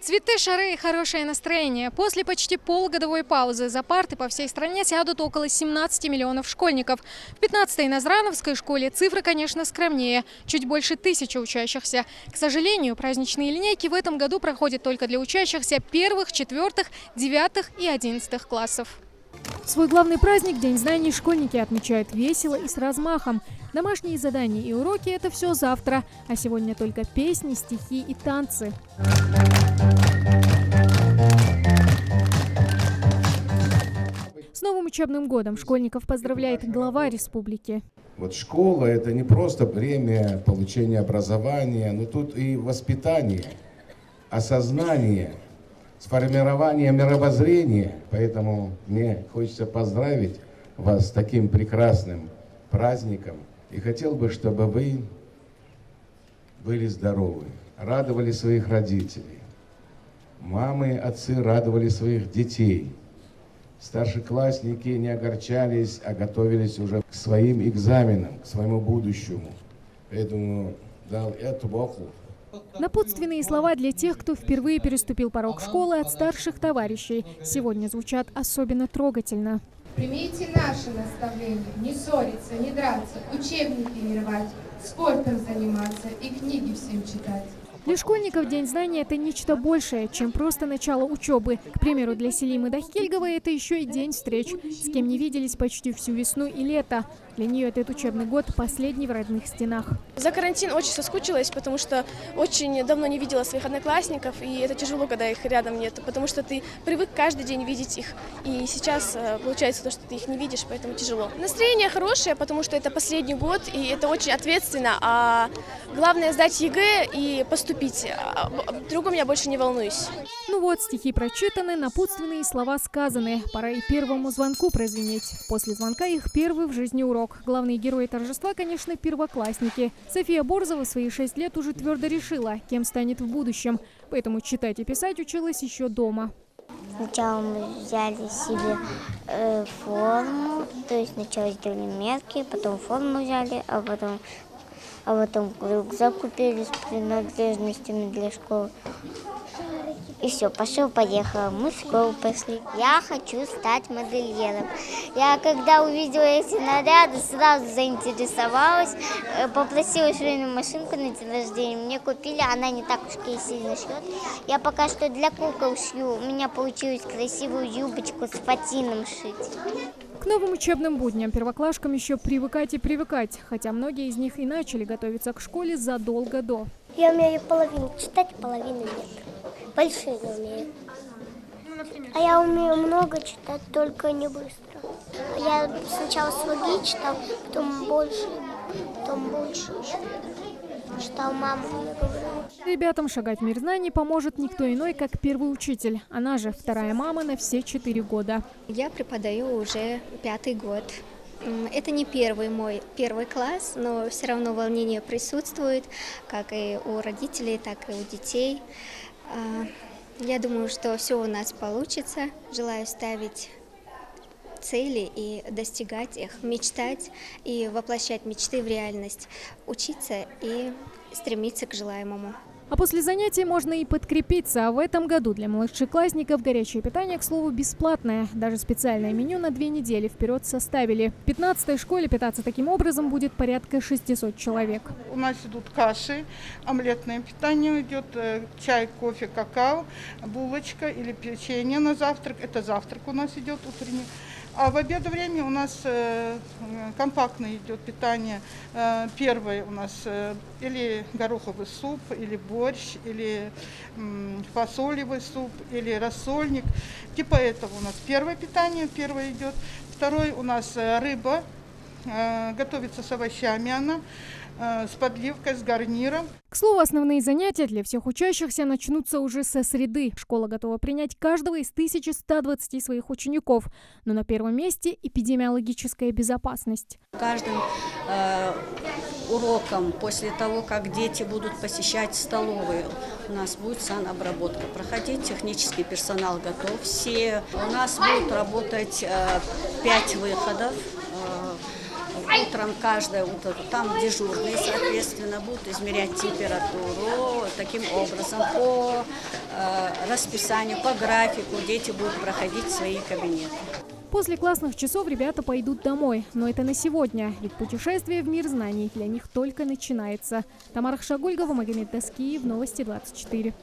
Цветы, шары и хорошее настроение. После почти полугодовой паузы за парты по всей стране сядут около 17 миллионов школьников. В 15-й Назрановской школе цифры, конечно, скромнее. Чуть больше 1000 учащихся. К сожалению, праздничные линейки в этом году проходят только для учащихся первых, четвертых, 9 и 11 классов. Свой главный праздник – День знаний – школьники отмечают весело и с размахом. Домашние задания и уроки – это все завтра. А сегодня только песни, стихи и танцы. С новым учебным годом школьников поздравляет глава республики. Вот школа – это не просто время получения образования, но тут и воспитание, осознание, сформирование мировоззрения. Поэтому мне хочется поздравить вас с таким прекрасным праздником. И хотел бы, чтобы вы были здоровы, радовали своих родителей. Мамы, отцы радовали своих детей. Старшеклассники не огорчались, а готовились уже к своим экзаменам, к своему будущему. Поэтому дал эту баху. Напутственные слова для тех, кто впервые переступил порог школы от старших товарищей, сегодня звучат особенно трогательно. Примите наши наставления: не ссориться, не драться, учебники не рвать, спортом заниматься и книги всем читать. Для школьников День знаний – это нечто большее, чем просто начало учебы. К примеру, для Селимы Дахильговой это еще и день встреч, с кем не виделись почти всю весну и лето. Для нее этот учебный год последний в родных стенах. За карантин очень соскучилась, потому что очень давно не видела своих одноклассников, и это тяжело, когда их рядом нет, потому что ты привык каждый день видеть их, и сейчас получается то, что ты их не видишь, поэтому тяжело. Настроение хорошее, потому что это последний год, и это очень ответственно, а главное сдать ЕГЭ и поступить, в другом я больше не волнуюсь. Ну вот, стихи прочитаны, напутственные слова сказаны. Пора и первому звонку прозвенеть. После звонка их первый в жизни урок. Главные герои торжества, конечно, первоклассники. София Борзова в свои 6 лет уже твердо решила, кем станет в будущем. Поэтому читать и писать училась еще дома. Сначала мы взяли себе форму, то есть сначала сделали метки, потом форму взяли, а потом рюкзак купили с принадлежностями для школы. И все, пошел-поехал, мы в школу пошли. Я хочу стать модельером. Я когда увидела эти наряды, сразу заинтересовалась, попросила швейную машинку на день рождения. Мне купили, она не так уж и сильно шьет. Я пока что для кукол шью. У меня получилось красивую юбочку с патином шить. К новым учебным будням первоклашкам еще привыкать и привыкать, хотя многие из них и начали готовиться к школе задолго до. Я умею половину читать, половину нет. Большие не умею. А я умею много читать, только не быстро. Я сначала слоги читал, потом больше еще. Читал, мама мне говорила. Ребятам шагать в мир знаний поможет никто иной, как первый учитель. Она же вторая мама на все 4 года. Я преподаю уже 5-й год. Это не мой первый класс, но все равно волнение присутствует, как и у родителей, так и у детей. Я думаю, что все у нас получится. Желаю ставить цели и достигать их, мечтать и воплощать мечты в реальность, учиться и стремиться к желаемому. А после занятий можно и подкрепиться. А в этом году для младшеклассников горячее питание, к слову, бесплатное. Даже специальное меню на 2 недели вперед составили. В 15-й школе питаться таким образом будет порядка 600 человек. У нас идут каши, омлетное питание идет, чай, кофе, какао, булочка или печенье на завтрак. Это завтрак у нас идет утренний. А в обед время у нас компактное идет питание. Первое у нас или гороховый суп, или борщ, или фасолевый суп, или рассольник. Типа этого у нас первое питание, первое идет. Второе у нас рыба, готовится с овощами она, с подливкой, с гарниром. К слову, основные занятия для всех учащихся начнутся уже со среды. Школа готова принять каждого из 1120 своих учеников. Но на первом месте эпидемиологическая безопасность. Каждым уроком, после того, как дети будут посещать столовые, у нас будет санобработка проходить, технический персонал готов. Все у нас будут работать 5 выходов. Утром, каждое утро, там дежурные, соответственно, будут измерять температуру таким образом по расписанию, по графику дети будут проходить свои кабинеты. После классных часов ребята пойдут домой. Но это на сегодня, ведь путешествие в мир знаний для них только начинается. Тамара Хшагульгова, Магомед Таскиев, Новости 24.